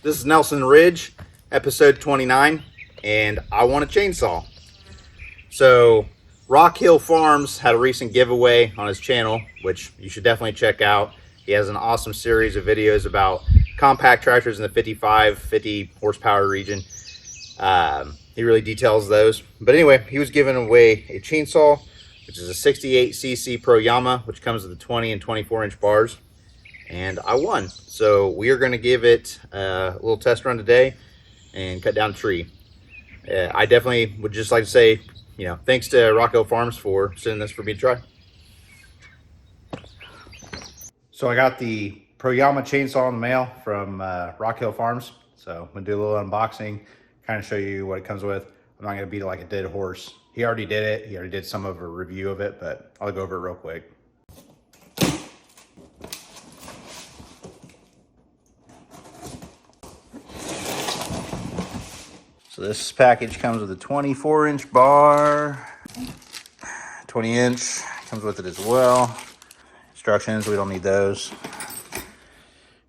This is Nelson Ridge, episode 29, and I want a chainsaw. So, Rockhill Farms had a recent giveaway on his channel, which you should definitely check out. He has an awesome series of videos about compact tractors in the 55, 50 horsepower region. He really details those. But anyway, he was giving away a chainsaw, which is a 68cc Proyama, which comes with the 20 and 24-inch bars. And I won. So we are going to give it a little test run today and cut down a tree. I definitely would just like to say, thanks to Rockhill Farms for sending this for me to try. So I got the Proyama chainsaw in the mail from Rockhill Farms. So I'm going to do a little unboxing, kind of show you what it comes with. I'm not going to beat it like a dead horse. He already did it. He already did some of a review of it, but I'll go over it real quick. So this package comes with a 24-inch bar, 20-inch comes with it as well. Instructions, we don't need those.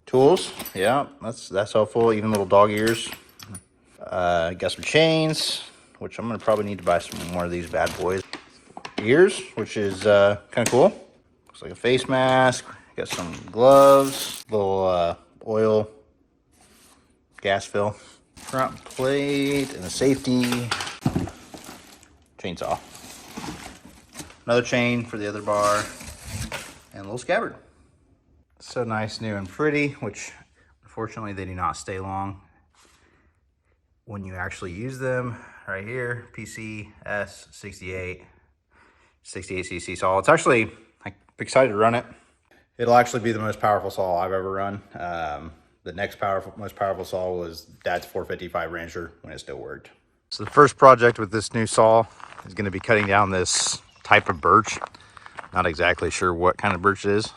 Tools, yeah, that's helpful. Even little dog ears. Got some chains, which I'm gonna probably need to buy some more of these bad boys. Ears, which is kind of cool. Looks like a face mask. Got some gloves, little oil, gas fill. Front plate and a safety. Chainsaw. Another chain for the other bar. And a little scabbard. So nice, new and pretty, which unfortunately they do not stay long when you actually use them. Right here, PCS 68cc saw. It's actually, I'm excited to run it. It'll actually be the most powerful saw I've ever run. The next most powerful saw was Dad's 455 Rancher when it still worked. So the first project with this new saw is going to be cutting down this type of birch. Not exactly sure what kind of birch it is.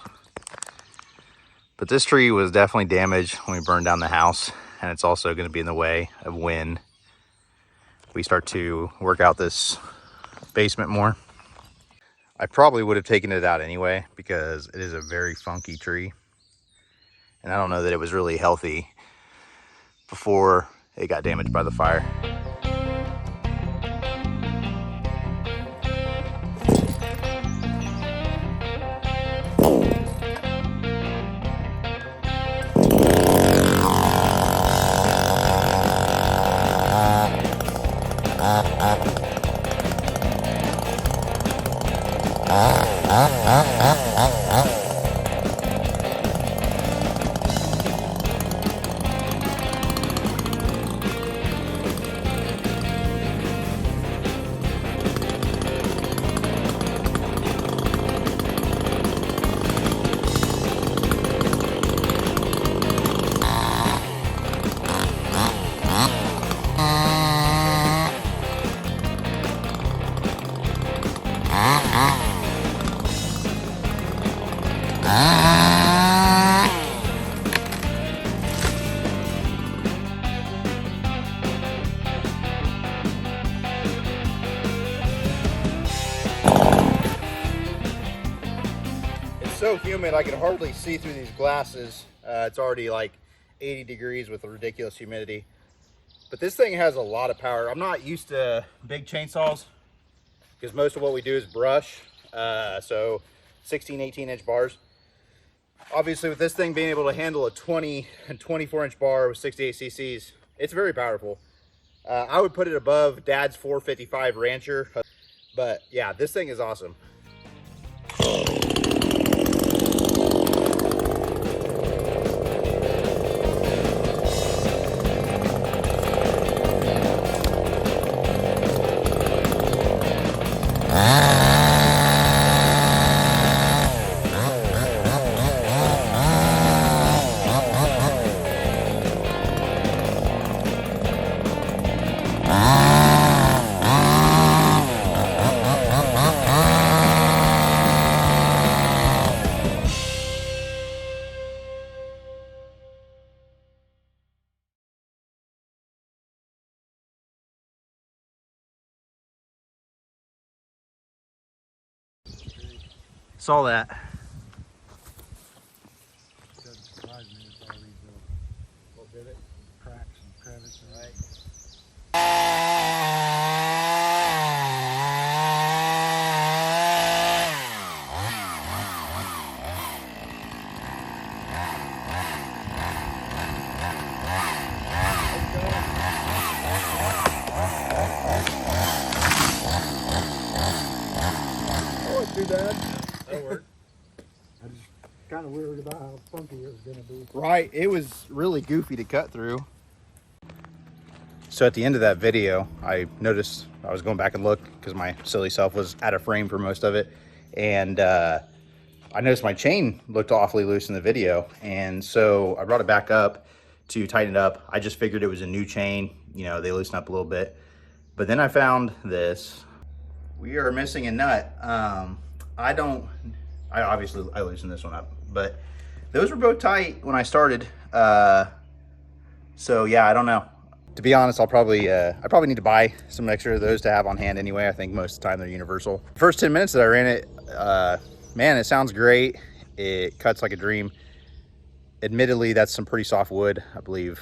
But this tree was definitely damaged when we burned down the house. And it's also going to be in the way of when we start to work out this basement more. I probably would have taken it out anyway because it is a very funky tree. And I don't know that it was really healthy before it got damaged by the fire. It's so humid I can hardly see through these glasses. It's already like 80 degrees with a ridiculous humidity. But this thing has a lot of power. I'm not used to big chainsaws because most of what we do is brush. So 16, 18-inch bars. Obviously with this thing being able to handle a 20 and 24-inch bar with 68 cc's, it's very powerful. I would put it above Dad's 455 Rancher, but yeah, this thing is awesome. Saw that. Doesn't surprise me. It's all rebuilt. What did it? Dad? That worked. I just kind of worried about how funky it was going to be. Right, it was really goofy to cut through. So at the end of that video, I noticed, I was going back and look because my silly self was out of frame for most of it. And I noticed my chain looked awfully loose in the video. And so I brought it back up to tighten it up. I just figured it was a new chain. You know, they loosen up a little bit. But then I found this. We are missing a nut. I loosened this one up, but those were both tight when I started. So yeah, I don't know. To be honest, I probably need to buy some extra of those to have on hand anyway. I think most of the time they're universal. First 10 minutes that I ran it, man, it sounds great. It cuts like a dream. Admittedly, that's some pretty soft wood, I believe,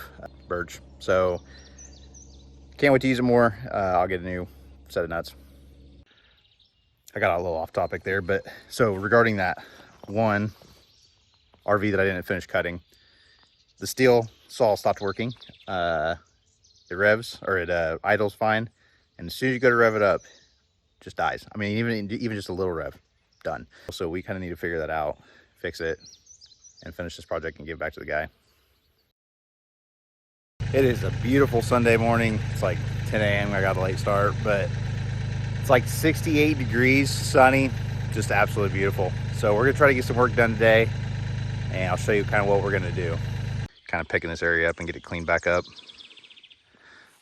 birch. So can't wait to use it more. I'll get a new set of nuts. I got a little off topic there, but so regarding that one RV that I didn't finish cutting, the steel saw stopped working. It revs, or it idles fine, and as soon as you go to rev it up, it just dies. I mean, even just a little rev, done. So we kind of need to figure that out, fix it, and finish this project and give it back to the guy. It is a beautiful Sunday morning. It's like 10 a.m. I got a late start, but it's like 68 degrees, sunny, just absolutely beautiful. So we're gonna try to get some work done today, and I'll show you kind of what we're gonna do. Kind of picking this area up and get it cleaned back up.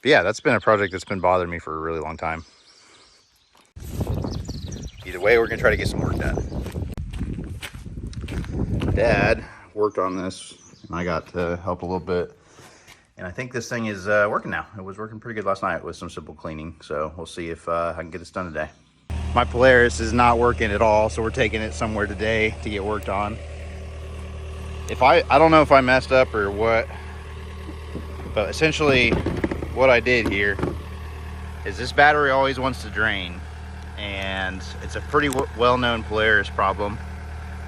But yeah, that's been a project that's been bothering me for a really long time. Either way, we're gonna try to get some work done. Dad worked on this, and I got to help a little bit. And I think this thing is working now. It was working pretty good last night with some simple cleaning. So we'll see if I can get this done today. My Polaris is not working at all, so we're taking it somewhere today to get worked on. I don't know if I messed up or what, but essentially what I did here is this battery always wants to drain, and it's a pretty well-known Polaris problem.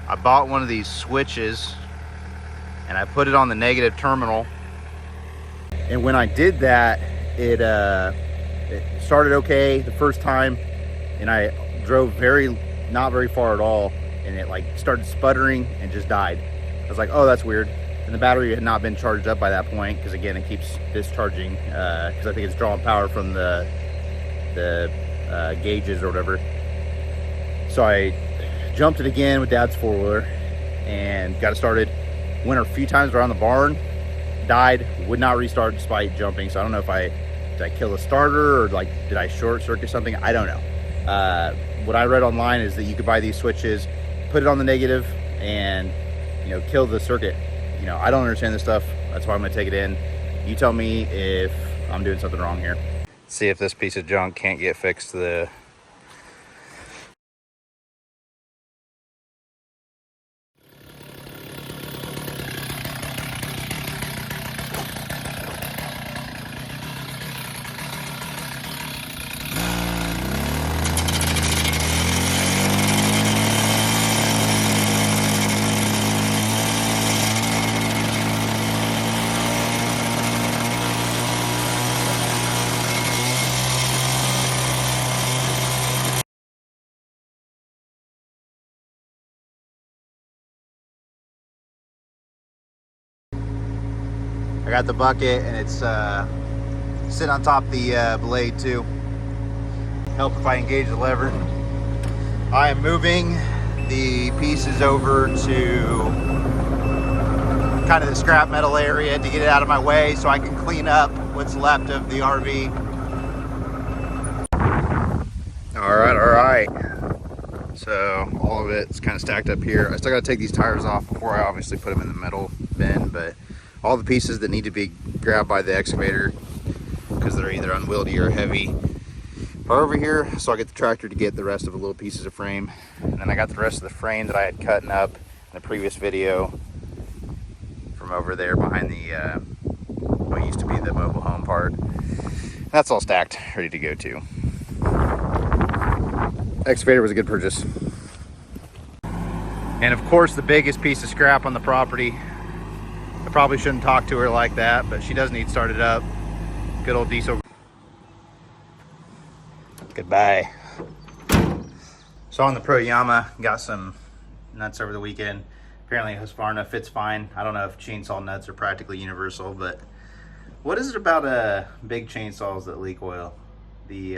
I bought one of these switches and I put it on the negative terminal, and when I did that, it started okay the first time, and I drove not very far at all, and it like started sputtering and just died. I was like, oh, that's weird. And the battery had not been charged up by that point, because again, it keeps discharging, because I think it's drawing power from the gauges or whatever. So I jumped it again with Dad's four-wheeler and got it started. Went a few times around the barn, died, would not restart despite jumping. So I don't know if did I kill the starter, or like did I short circuit something? I don't know. What I read online is that you could buy these switches, put it on the negative, and kill the circuit. I don't understand this stuff. That's why I'm gonna take it in. You tell me if I'm doing something wrong here. See if this piece of junk can't get fixed. I got the bucket, and it's sitting on top of the blade too. Help if I engage the lever. I am moving the pieces over to kind of the scrap metal area to get it out of my way so I can clean up what's left of the RV. All right. So all of it's kind of stacked up here. I still got to take these tires off before I obviously put them in the metal bin, but all the pieces that need to be grabbed by the excavator because they're either unwieldy or heavy are over here. So I get the tractor to get the rest of the little pieces of frame, and then I got the rest of the frame that I had cut up in the previous video from over there behind the what used to be the mobile home part. That's all stacked, ready to go too. Excavator was a good purchase. And of course, the biggest piece of scrap on the property. I probably shouldn't talk to her like that, but she does need started up. Good old diesel. Goodbye. So So on the Proyama, got some nuts over the weekend. Apparently Husqvarna fits fine. I don't know if chainsaw nuts are practically universal, but what is it about big chainsaws that leak oil? The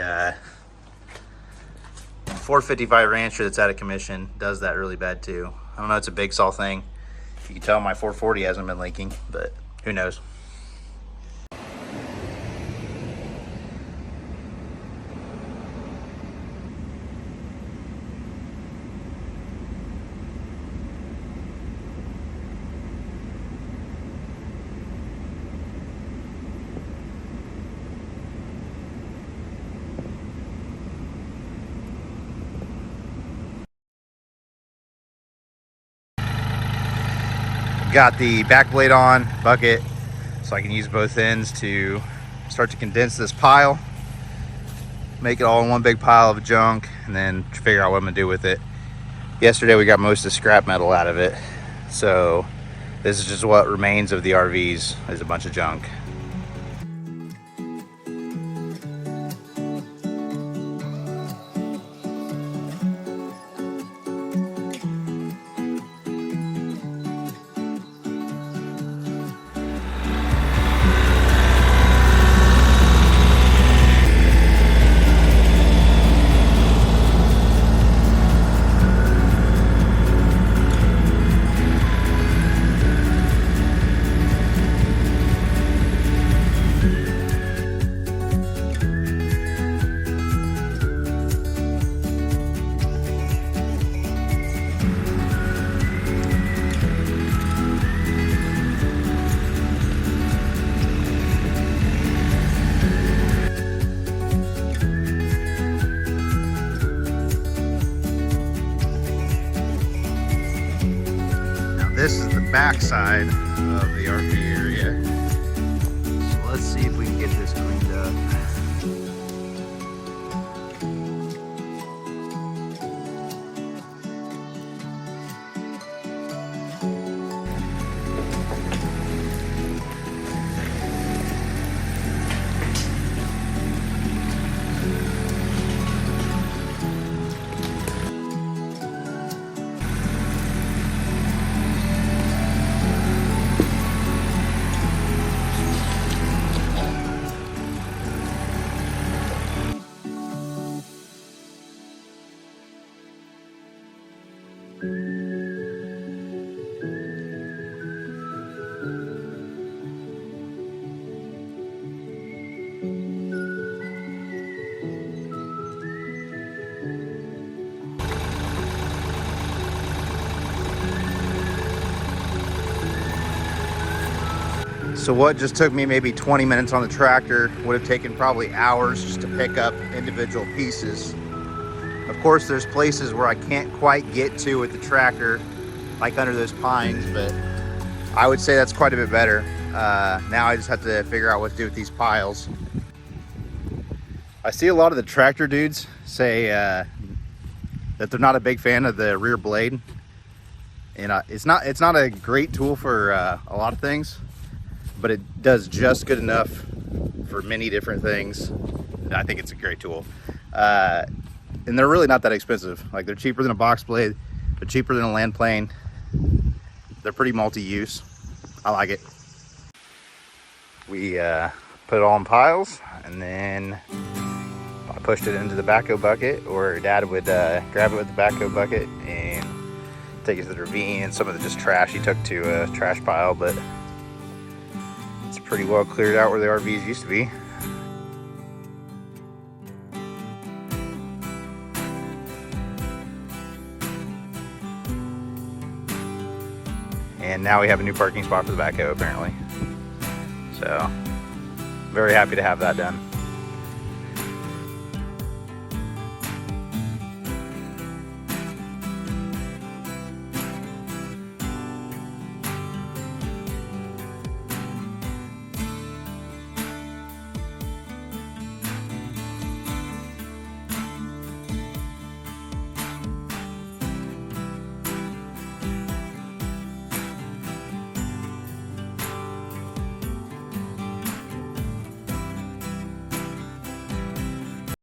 455 Rancher that's out of commission does that really bad too. I don't know, it's a big saw thing. You can tell my 440 hasn't been leaking, but who knows? Got the back blade on, bucket, so I can use both ends to start to condense this pile, make it all in one big pile of junk, and then figure out what I'm gonna do with it. Yesterday we got most of the scrap metal out of it, so this is just what remains of the RVs, is a bunch of junk. This is the back side of the RV area. So let's see if we can get this cleaned up. So what just took me maybe 20 minutes on the tractor would have taken probably hours just to pick up individual pieces. Of course, there's places where I can't quite get to with the tractor, like under those pines, but I would say that's quite a bit better. Now I just have to figure out what to do with these piles. I see a lot of the tractor dudes say that they're not a big fan of the rear blade. And it's not a great tool for a lot of things, but it does just good enough for many different things. I think it's a great tool. And they're really not that expensive. Like, they're cheaper than a box blade, they're cheaper than a land plane. They're pretty multi-use. I like it. We put it all in piles, and then I pushed it into the backhoe bucket, or Dad would grab it with the backhoe bucket and take it to the ravine. Some of the just trash he took to a trash pile, but it's pretty well cleared out where the RVs used to be. And now we have a new parking spot for the backhoe, apparently. So, very happy to have that done.